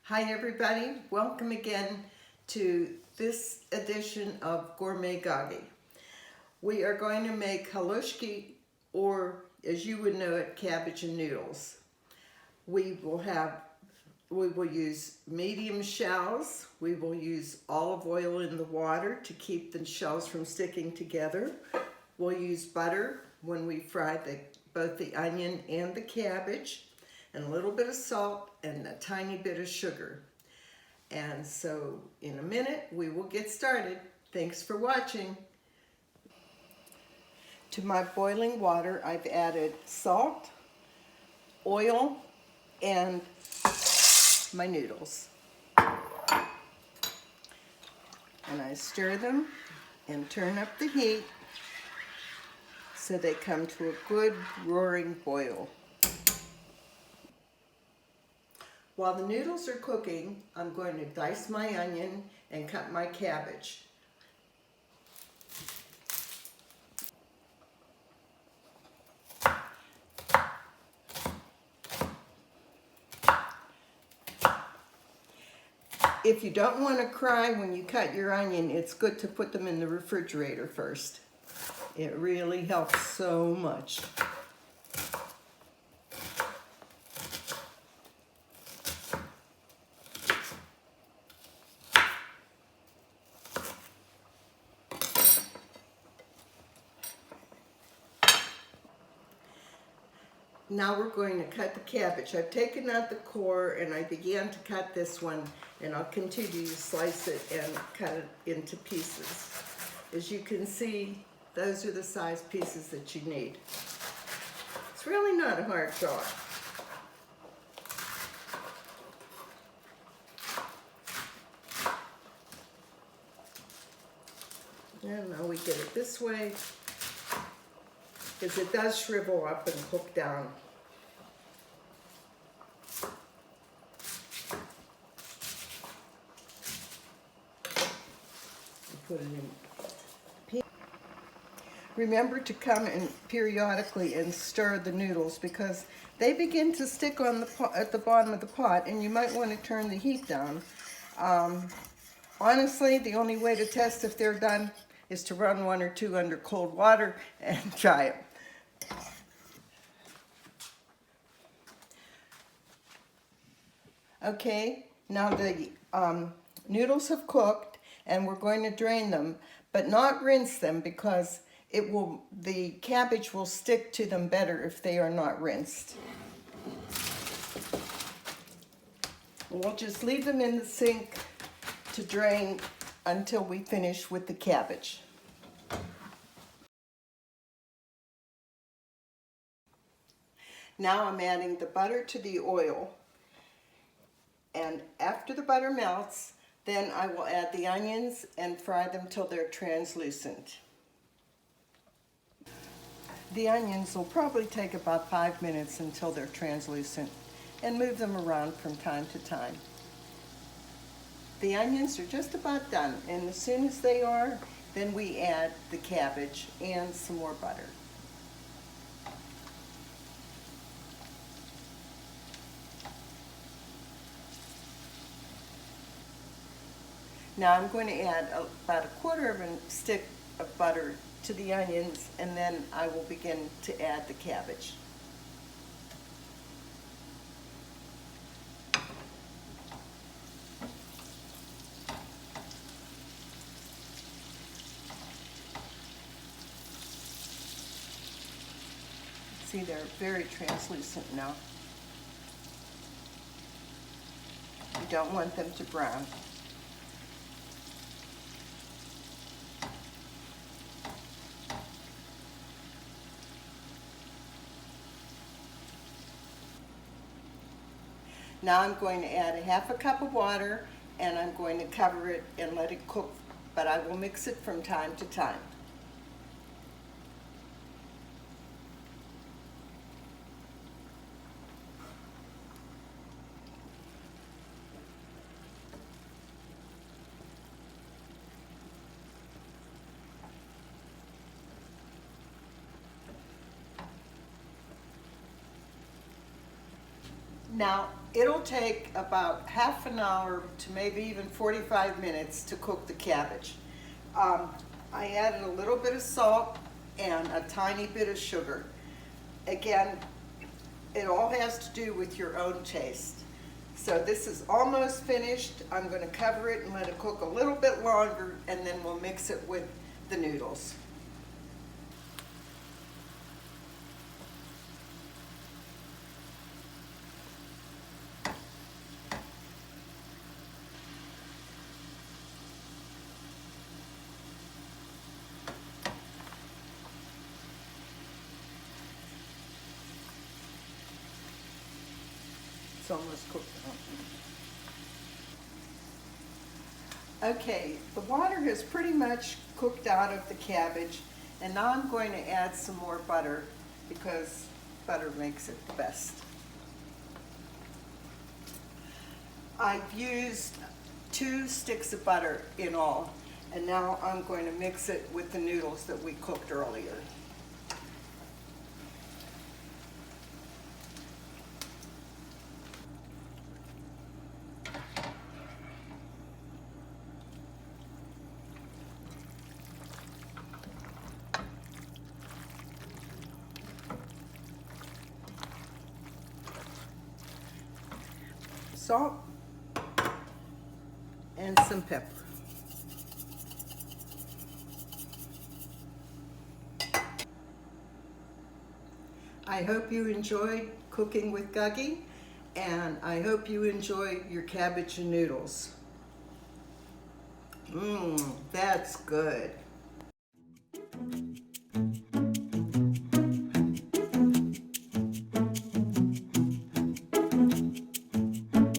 Hi everybody, welcome again to this edition of Gourmet Gagee. We are going to make Haluski, or as you would know it, cabbage and noodles. We will use medium shells. We will use olive oil in the water to keep the shells from sticking together. We'll use butter when we fry both the onion and the cabbage, and a little bit of salt and a tiny bit of sugar. And so in a minute we will get started. Thanks for watching. To my boiling water I've added salt, oil, and my noodles. And I stir them and turn up the heat so they come to a good roaring boil. While the noodles are cooking, I'm going to dice my onion and cut my cabbage. If you don't want to cry when you cut your onion, it's good to put them in the refrigerator first. It really helps so much. Now we're going to cut the cabbage. I've taken out the core and I began to cut this one, and I'll continue to slice it and cut it into pieces. As you can see, those are the size pieces that you need. It's really not a hard job. And now we get it this way, because it does shrivel up and cook down. Put it in. Remember to come and periodically and stir the noodles, because they begin to stick on at the bottom of the pot, and you might want to turn the heat down. Honestly, the only way to test if they're done is to run one or two under cold water and try it. Okay, now the noodles have cooked, and we're going to drain them, but not rinse them, because the cabbage will stick to them better if they are not rinsed. We'll just leave them in the sink to drain until we finish with the cabbage. Now I'm adding the butter to the oil, and after the butter melts, then I will add the onions and fry them till they're translucent. The onions will probably take about 5 minutes until they're translucent, and move them around from time to time. The onions are just about done, and as soon as they are, then we add the cabbage and some more butter. Now I'm going to add about a quarter of a stick of butter to the onions, and then I will begin to add the cabbage. See, they're very translucent now. You don't want them to brown. Now I'm going to add a half a cup of water, and I'm going to cover it and let it cook, but I will mix it from time to time. Now, It'll take about half an hour to maybe even 45 minutes to cook the cabbage. I added a little bit of salt and a tiny bit of sugar. Again, it all has to do with your own taste. So this is almost finished. I'm going to cover it and let it cook a little bit longer, and then we'll mix it with the noodles. It's almost cooked. Okay, the water has pretty much cooked out of the cabbage, and now I'm going to add some more butter because butter makes it the best. I've used 2 sticks of butter in all, and now I'm going to mix it with the noodles that we cooked earlier. Salt and some pepper. I hope you enjoyed cooking with Gagee, and I hope you enjoy your cabbage and noodles. That's good.